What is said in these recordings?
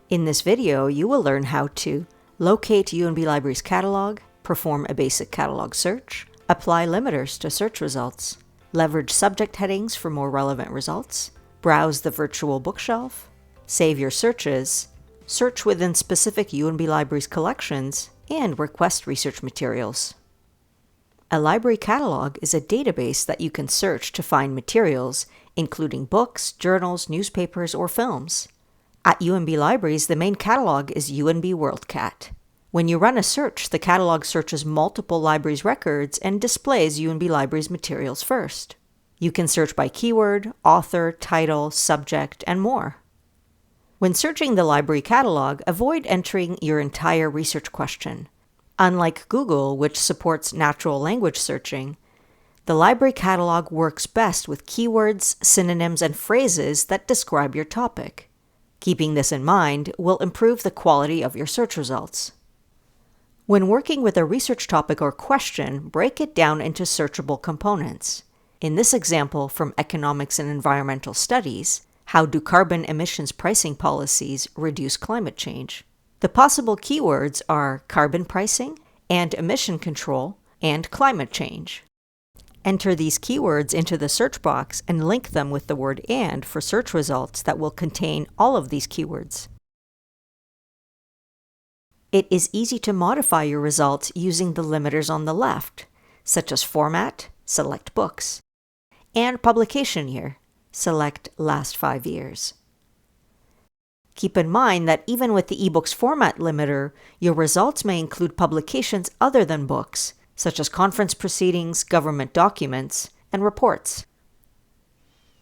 In this video, you will learn how to locate UNB Libraries catalog, perform a basic catalog search, apply limiters to search results, leverage subject headings for more relevant results, browse the virtual bookshelf, save your searches, search within specific UNB Libraries collections, and request research materials. A library catalog is a database that you can search to find materials, including books, journals, newspapers, or films. At UNB Libraries, the main catalog is UNB WorldCat. When you run a search, the catalog searches multiple libraries' records and displays UNB Libraries materials first. You can search by keyword, author, title, subject, and more. When searching the library catalog, avoid entering your entire research question. Unlike Google, which supports natural language searching, the library catalog works best with keywords, synonyms, and phrases that describe your topic. Keeping this in mind will improve the quality of your search results. When working with a research topic or question, break it down into searchable components. In this example from Economics and Environmental Studies, how do carbon emissions pricing policies reduce climate change? The possible keywords are carbon pricing, and emission control, and climate change. Enter these keywords into the search box and link them with the word "and" for search results that will contain all of these keywords. It is easy to modify your results using the limiters on the left, such as format, select books, and publication year, select last 5 years. Keep in mind that even with the eBooks format limiter, your results may include publications other than books, such as conference proceedings, government documents, and reports.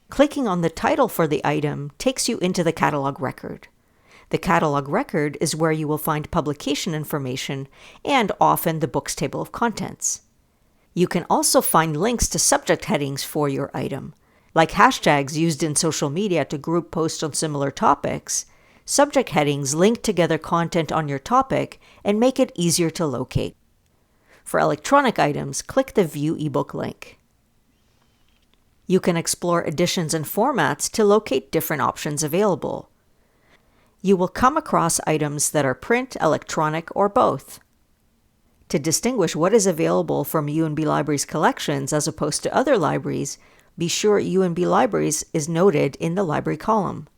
Clicking on the title for the item takes you into the catalog record. The catalog record is where you will find publication information and often the book's table of contents. You can also find links to subject headings for your item. Like hashtags used in social media to group posts on similar topics, subject headings link together content on your topic and make it easier to locate. For electronic items, click the View eBook link. You can explore editions and formats to locate different options available. You will come across items that are print, electronic, or both. To distinguish what is available from UNB Libraries collections as opposed to other libraries, be sure UNB Libraries is noted in the library column.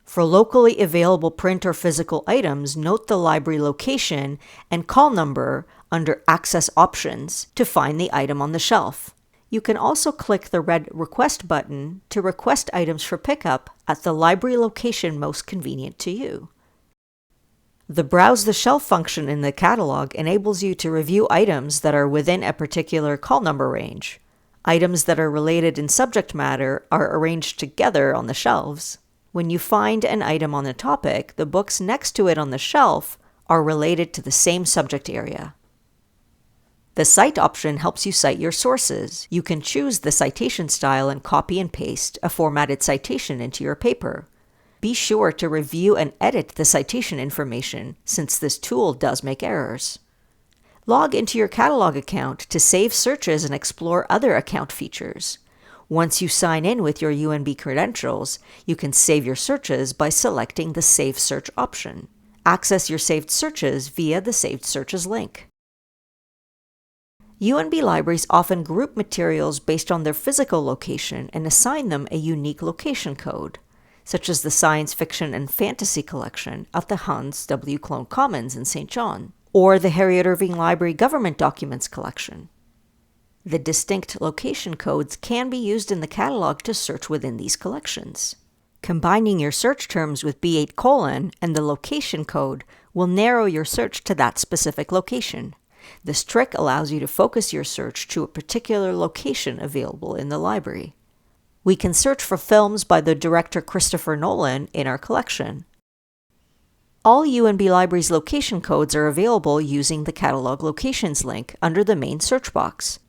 For locally available print or physical items, note the library location and call number under Access Options to find the item on the shelf. You can also click the red Request button to request items for pickup at the library location most convenient to you. The Browse the Shelf function in the catalog enables you to review items that are within a particular call number range. Items that are related in subject matter are arranged together on the shelves. When you find an item on a topic, the books next to it on the shelf are related to the same subject area. The Cite option helps you cite your sources. You can choose the citation style and copy and paste a formatted citation into your paper. Be sure to review and edit the citation information, since this tool does make errors. Log into your catalog account to save searches and explore other account features. Once you sign in with your UNB credentials, you can save your searches by selecting the Save Search option. Access your saved searches via the Saved Searches link. UNB Libraries often group materials based on their physical location and assign them a unique location code, such as the Science Fiction and Fantasy collection at the Hans W. Clone Commons in St. John, or the Harriet Irving Library Government Documents collection. The distinct location codes can be used in the catalog to search within these collections. Combining your search terms with B8: and the location code will narrow your search to that specific location. This trick allows you to focus your search to a particular location available in the library. We can search for films by the director Christopher Nolan in our collection. All UNB Libraries location codes are available using the Catalog Locations link under the main search box.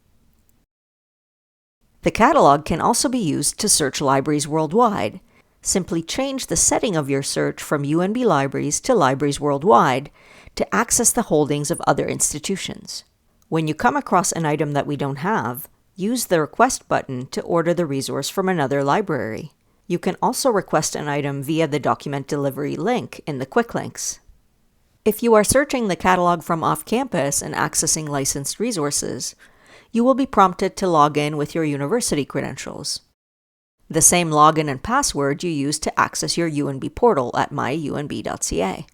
The catalog can also be used to search libraries worldwide. Simply change the setting of your search from UNB Libraries to Libraries Worldwide to access the holdings of other institutions. When you come across an item that we don't have, use the Request button to order the resource from another library. You can also request an item via the document delivery link in the quick links. If you are searching the catalog from off-campus and accessing licensed resources, you will be prompted to log in with your university credentials, the same login and password you used to access your UNB portal at myunb.ca.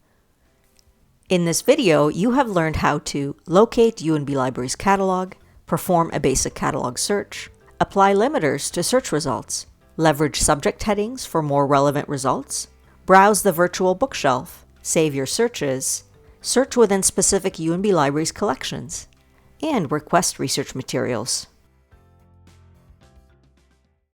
In this video, you have learned how to locate UNB Libraries catalog, perform a basic catalog search, apply limiters to search results, leverage subject headings for more relevant results, browse the virtual bookshelf, save your searches, search within specific UNB Libraries collections, and request research materials.